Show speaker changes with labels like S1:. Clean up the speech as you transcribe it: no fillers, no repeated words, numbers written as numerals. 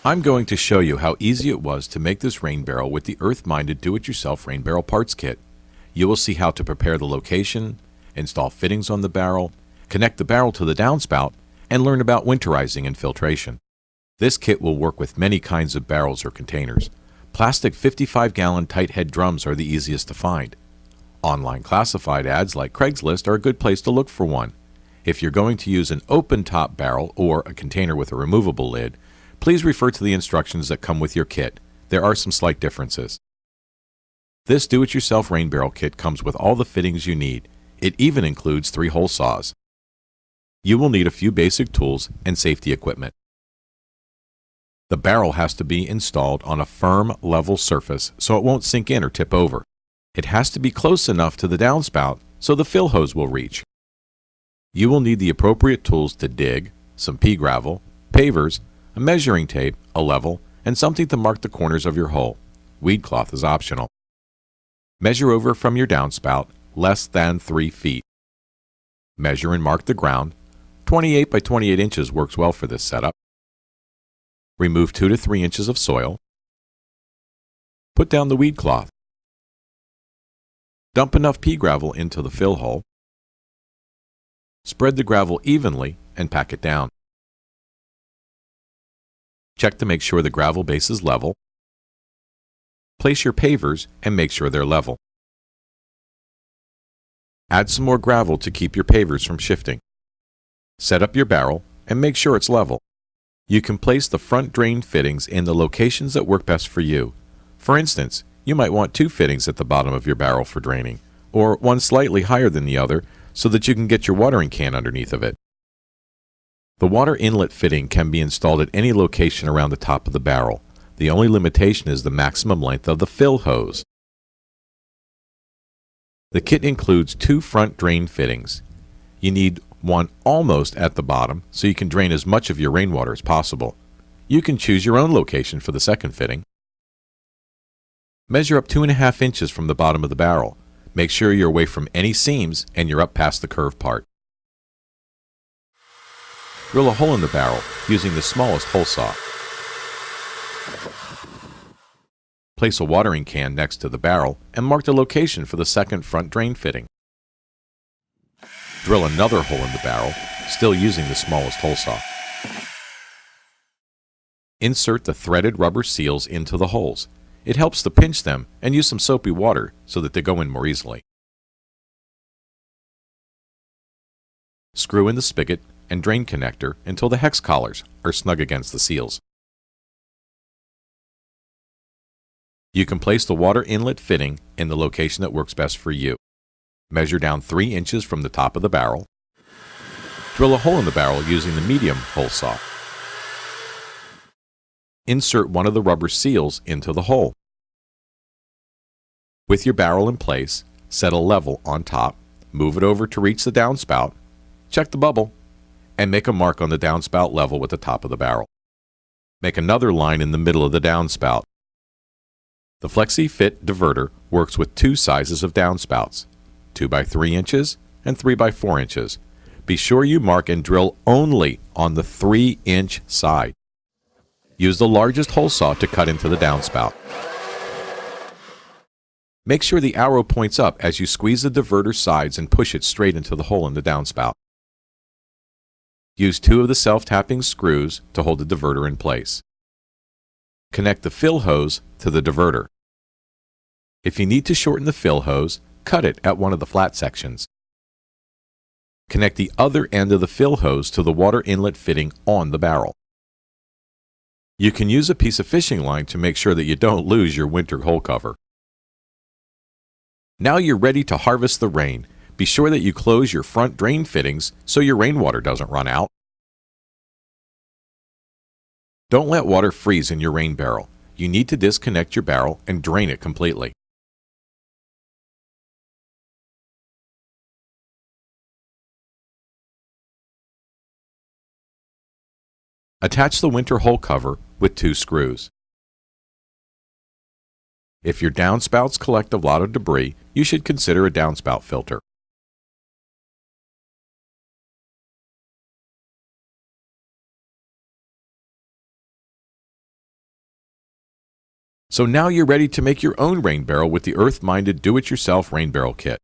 S1: I'm going to show you how easy it was to make this rain barrel with the earth-minded do-it-yourself rain barrel parts kit. You will see how to prepare the location, install fittings on the barrel, connect the barrel to the downspout, and learn about winterizing and filtration. This kit will work with many kinds of barrels or containers. Plastic 55-gallon tight head drums are the easiest to find. Online classified ads like Craigslist are a good place to look for one. If you're going to use an open-top barrel or a container with a removable lid, please refer to the instructions that come with your kit. There are some slight differences. This do-it-yourself rain barrel kit comes with all the fittings you need. It even includes 3 hole saws. You will need a few basic tools and safety equipment. The barrel has to be installed on a firm, level surface so it won't sink in or tip over. It has to be close enough to the downspout so the fill hose will reach. You will need the appropriate tools to dig, some pea gravel, pavers, a measuring tape, a level, and something to mark the corners of your hole. Weed cloth is optional. Measure over from your downspout, less than 3 feet. Measure and mark the ground. 28 by 28 inches works well for this setup. Remove 2 to 3 inches of soil. Put down the weed cloth. Dump enough pea gravel into the fill hole. Spread the gravel evenly and pack it down. Check to make sure the gravel base is level. Place your pavers and make sure they're level. Add some more gravel to keep your pavers from shifting. Set up your barrel and make sure it's level. You can place the front drain fittings in the locations that work best for you. For instance, you might want 2 fittings at the bottom of your barrel for draining, or one slightly higher than the other so that you can get your watering can underneath of it. The water inlet fitting can be installed at any location around the top of the barrel. The only limitation is the maximum length of the fill hose. The kit includes 2 front drain fittings. You need one almost at the bottom so you can drain as much of your rainwater as possible. You can choose your own location for the second fitting. Measure up 2.5 inches from the bottom of the barrel. Make sure you're away from any seams and you're up past the curved part. Drill a hole in the barrel using the smallest hole saw. Place a watering can next to the barrel and mark the location for the second front drain fitting. Drill another hole in the barrel, still using the smallest hole saw. Insert the threaded rubber seals into the holes. It helps to pinch them and use some soapy water so that they go in more easily. Screw in the spigot and drain connector until the hex collars are snug against the seals. You can place the water inlet fitting in the location that works best for you. Measure down 3 inches from the top of the barrel. Drill a hole in the barrel using the medium hole saw. Insert one of the rubber seals into the hole. With your barrel in place, set a level on top, move it over to reach the downspout, check the bubble, and make a mark on the downspout level with the top of the barrel. Make another line in the middle of the downspout. The Flexi-Fit diverter works with 2 sizes of downspouts, 2 by 3 inches and 3 by 4 inches. Be sure you mark and drill only on the 3-inch side. Use the largest hole saw to cut into the downspout. Make sure the arrow points up as you squeeze the diverter sides and push it straight into the hole in the downspout. Use 2 of the self-tapping screws to hold the diverter in place. Connect the fill hose to the diverter. If you need to shorten the fill hose, cut it at one of the flat sections. Connect the other end of the fill hose to the water inlet fitting on the barrel. You can use a piece of fishing line to make sure that you don't lose your winter hole cover. Now you're ready to harvest the rain. Be sure that you close your front drain fittings so your rainwater doesn't run out. Don't let water freeze in your rain barrel. You need to disconnect your barrel and drain it completely. Attach the winter hole cover with 2 screws. If your downspouts collect a lot of debris, you should consider a downspout filter. So now you're ready to make your own rain barrel with the earth-minded do-it-yourself rain barrel kit.